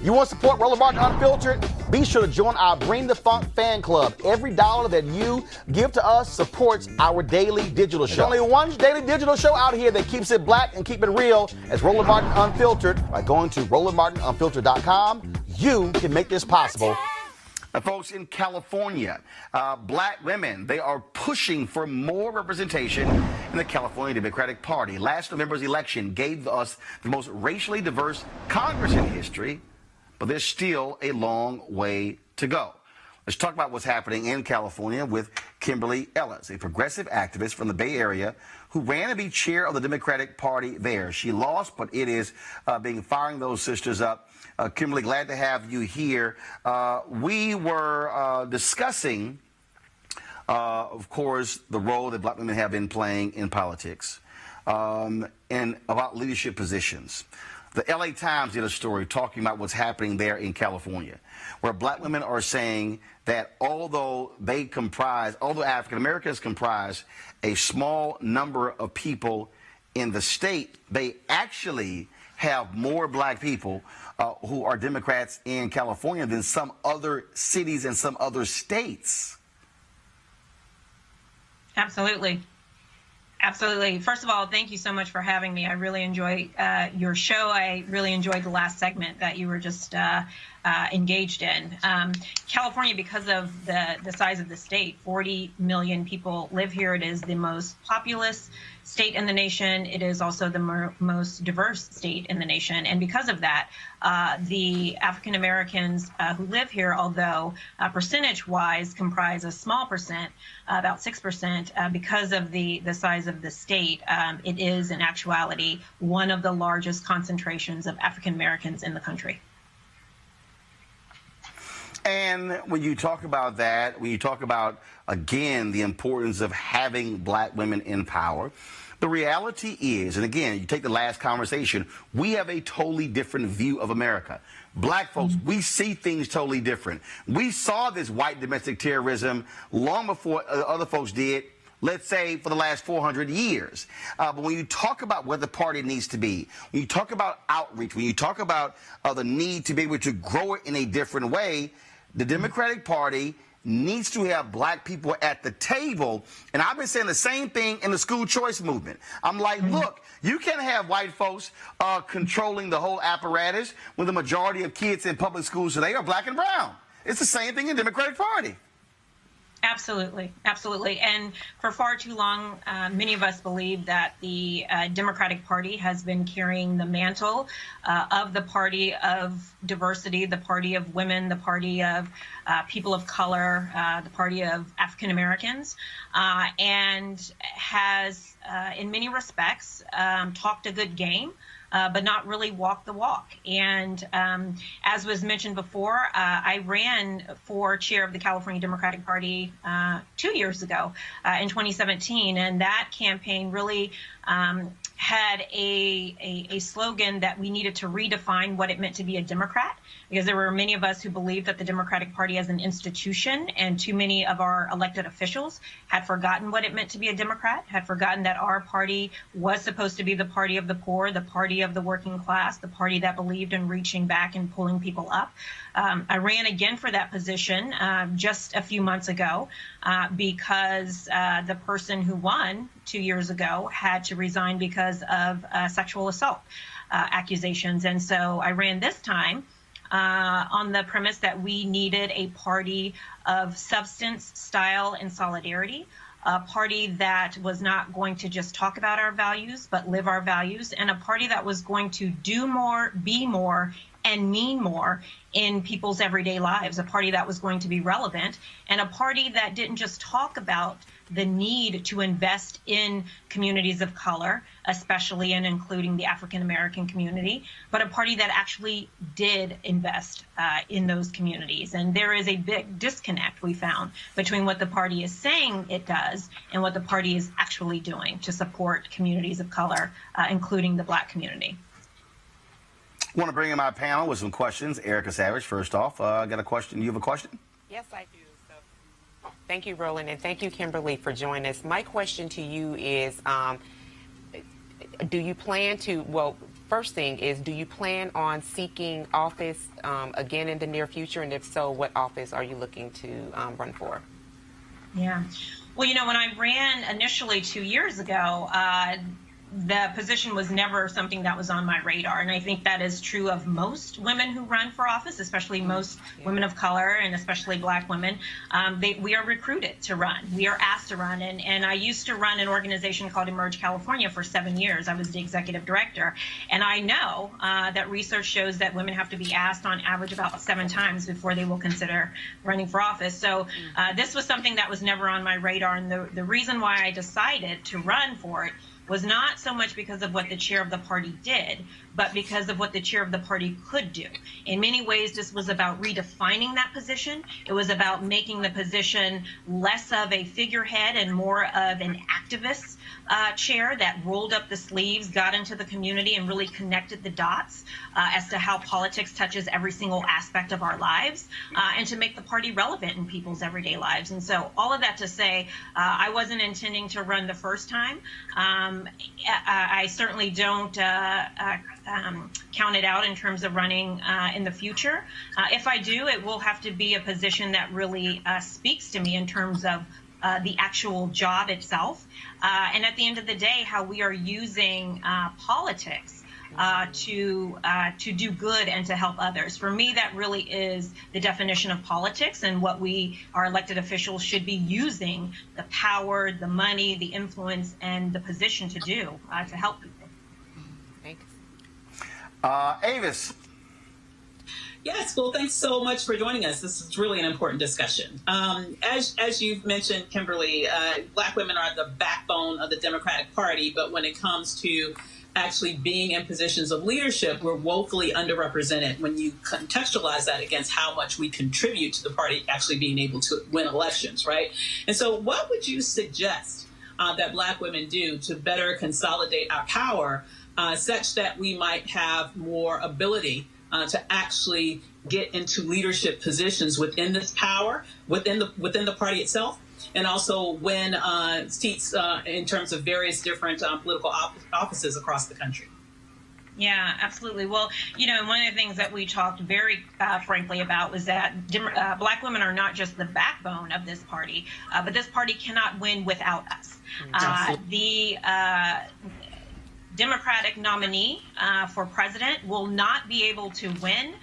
You want to support Roland Martin Unfiltered? Be sure to join our Bring the Funk fan club. Every dollar that you give to us supports our daily digital show. There's only one daily digital show out here that keeps it black and keep it real as Roland Martin Unfiltered. By going to RolandMartinUnfiltered.com, you can make this possible. Folks, in California, black women, they are pushing for more representation in the California Democratic Party. Last November's election gave us the most racially diverse Congress in history, but there's still a long way to go. Let's talk about what's happening in California with Kimberly Ellis, a progressive activist from the Bay Area who ran to be chair of the Democratic Party there. She lost, but it is being firing those sisters up. Kimberly, glad to have you here. We were discussing, of course, the role that black women have been playing in politics and about leadership positions. The LA Times did a story talking about what's happening there in California, where black women are saying that although African Americans comprise a small number of people in the state, they actually have more black people who are Democrats in California than some other cities and some other states. Absolutely. Absolutely. First of all, thank you so much for having me. I really enjoy your show. I really enjoyed the last segment that you were just engaged in. California, because of the size of the state, 40 million people live here. It is the most populous state in the nation. It is also the most diverse state in the nation. And because of that, the African Americans who live here, although percentage-wise comprise a small percent, about 6%, because of the size of the state, it is in actuality one of the largest concentrations of African Americans in the country. And when you talk about that, when you talk about, again, the importance of having black women in power, the reality is, and again, you take the last conversation, we have a totally different view of America. Black folks, we see things totally different. We saw this white domestic terrorism long before other folks did, let's say for the last 400 years. But when you talk about where the party needs to be, when you talk about outreach, when you talk about the need to be able to grow it in a different way, the Democratic Party needs to have black people at the table. And I've been saying the same thing in the school choice movement. I'm like, look, you can't have white folks controlling the whole apparatus when the majority of kids in public schools today are black and brown. It's the same thing in the Democratic Party. Absolutely. Absolutely. And for far too long, many of us believe that the Democratic Party has been carrying the mantle of the party of diversity, the party of women, the party of people of color, the party of African Americans, and has, in many respects, talked a good game. But not really walk the walk. And as was mentioned before, I ran for chair of the California Democratic Party 2 years ago in 2017. And that campaign really had a slogan that we needed to redefine what it meant to be a Democrat, because there were many of us who believed that the Democratic Party as an institution and too many of our elected officials had forgotten what it meant to be a Democrat, had forgotten that our party was supposed to be the party of the poor, the party of the working class, the party that believed in reaching back and pulling people up. I ran again for that position just a few months ago because the person who won 2 years ago had to resign because of sexual assault accusations. And so I ran this time on the premise that we needed a party of substance, style, and solidarity, a party that was not going to just talk about our values, but live our values, and a party that was going to do more, be more, and mean more in people's everyday lives, a party that was going to be relevant, and a party that didn't just talk about the need to invest in communities of color, especially and including the African American community, but a party that actually did invest in those communities. And there is a big disconnect, we found, between what the party is saying it does and what the party is actually doing to support communities of color, including the Black community. I want to bring in my panel with some questions. Erica Savage, first off, got a question. You have a question? Yes, I do. So, thank you, Roland, and thank you, Kimberly, for joining us. My question to you is, do you plan to, well, first thing is, do you plan on seeking office again in the near future? And if so, what office are you looking to run for? Yeah. Well, when I ran initially 2 years ago, the position was never something that was on my radar. And I think that is true of most women who run for office, especially most women of color and especially Black women. We are recruited to run. We are asked to run. And I used to run an organization called Emerge California for 7 years. I was the executive director. And I know that research shows that women have to be asked on average about 7 times before they will consider running for office. So this was something that was never on my radar. And the reason why I decided to run for it was not so much because of what the chair of the party did, but because of what the chair of the party could do. In many ways, this was about redefining that position. It was about making the position less of a figurehead and more of an activist chair that rolled up the sleeves, got into the community, and really connected the dots as to how politics touches every single aspect of our lives, and to make the party relevant in people's everyday lives. And so all of that to say, I wasn't intending to run the first time. I certainly don't count it out in terms of running in the future. If I do, it will have to be a position that really speaks to me in terms of the actual job itself. And at the end of the day, how we are using politics to do good and to help others. For me, that really is the definition of politics, and what our elected officials should be using the power, the money, the influence, and the position to do to help people. Thanks. Avis. Yes, well, thanks so much for joining us. This is really an important discussion. As you've mentioned, Kimberly, Black women are the backbone of the Democratic Party, but when it comes to actually being in positions of leadership, we're woefully underrepresented when you contextualize that against how much we contribute to the party actually being able to win elections, right? And so what would you suggest that Black women do to better consolidate our power such that we might have more ability to actually get into leadership positions within this power, within the party itself, and also win seats in terms of various different political offices across the country? Yeah, absolutely. Well, one of the things that we talked very frankly about was that Black women are not just the backbone of this party, but this party cannot win without us. The Democratic nominee for president will not be able to win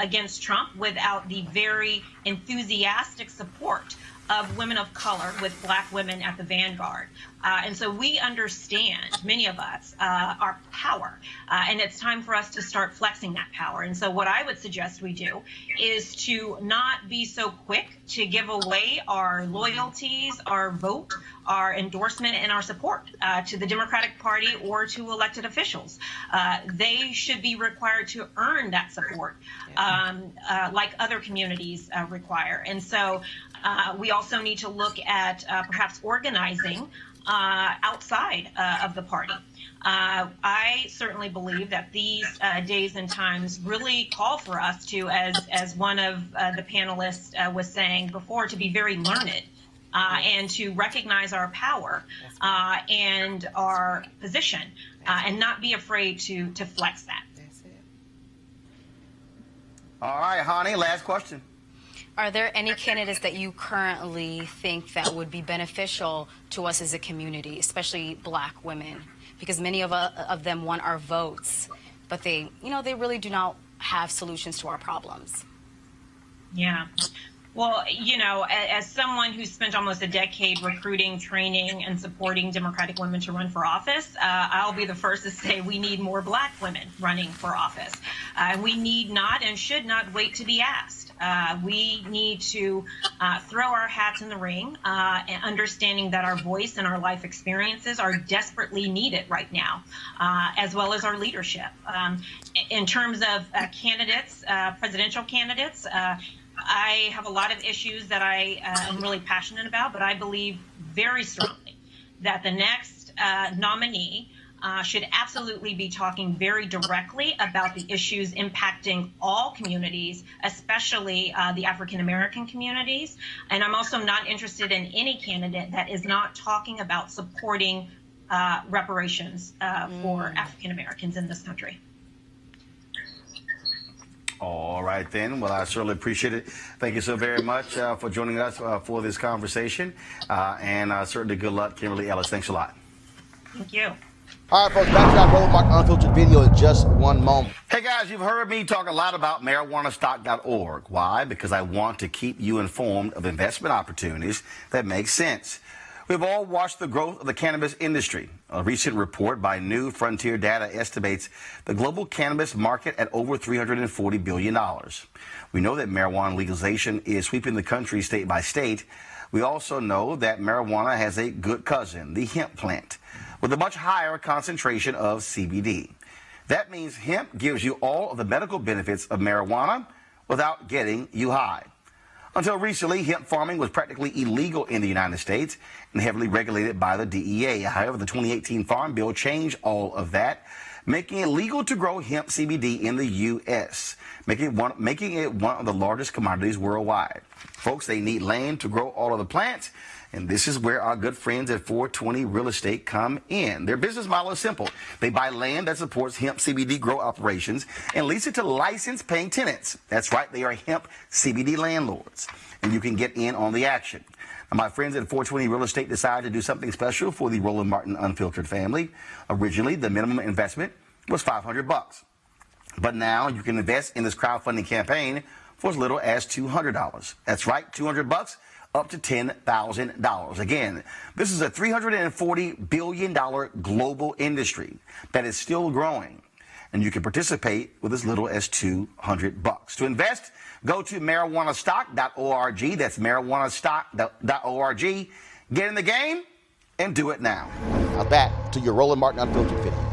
against Trump without the very enthusiastic support of women of color, with Black women at the vanguard. And so we understand, many of us, our power, and it's time for us to start flexing that power. And so what I would suggest we do is to not be so quick to give away our loyalties, our vote, our endorsement, and our support to the Democratic Party or to elected officials. They should be required to earn that support like other communities require. And so we also need to look at perhaps organizing outside of the party. I certainly believe that these days and times really call for us to, as one of the panelists was saying before, to be very learned and to recognize our power and our position and not be afraid to flex that. That's it. All right, Hani, last question. Are there any candidates that you currently think that would be beneficial to us as a community, especially Black women? Because many of them want our votes, but they really do not have solutions to our problems. Yeah. Well, as someone who spent almost a decade recruiting, training, and supporting Democratic women to run for office, I'll be the first to say we need more Black women running for office. We need not and should not wait to be asked. We need to throw our hats in the ring, and understanding that our voice and our life experiences are desperately needed right now, as well as our leadership. In terms of candidates, presidential candidates, I have a lot of issues that I am really passionate about, but I believe very strongly that the next nominee should absolutely be talking very directly about the issues impacting all communities, especially the African-American communities. And I'm also not interested in any candidate that is not talking about supporting reparations for African-Americans in this country. All right, then. Well, I certainly appreciate it. Thank you so very much for joining us for this conversation. And certainly good luck, Kimberly Ellis. Thanks a lot. Thank you. All right, folks, back to that Roland Martin Unfiltered video in just one moment. Hey, guys, you've heard me talk a lot about marijuanastock.org. Why? Because I want to keep you informed of investment opportunities that make sense. We've all watched the growth of the cannabis industry. A recent report by New Frontier Data estimates the global cannabis market at over $340 billion. We know that marijuana legalization is sweeping the country state by state. We also know that marijuana has a good cousin, the hemp plant, with a much higher concentration of CBD. That means hemp gives you all of the medical benefits of marijuana without getting you high. Until recently, hemp farming was practically illegal in the United States and heavily regulated by the DEA. However, the 2018 Farm Bill changed all of that, making it legal to grow hemp CBD in the U.S., making it one of the largest commodities worldwide. Folks, they need land to grow all of the plants, and this is where our good friends at 420 Real Estate come in. Their business model is simple. They buy land that supports hemp CBD grow operations and lease it to licensed paying tenants. That's right, they are hemp CBD landlords, and you can get in on the action. Now, my friends at 420 Real Estate decided to do something special for the Roland Martin Unfiltered family. Originally, the minimum investment was $500. But now you can invest in this crowdfunding campaign for as little as $200. That's right, $200 up to $10,000. Again, this is a $340 billion global industry that is still growing, and you can participate with as little as $200. To invest, go to marijuanastock.org. That's marijuanastock.org. Get in the game and do it now. Now back to your Roland Martin Unfiltered video.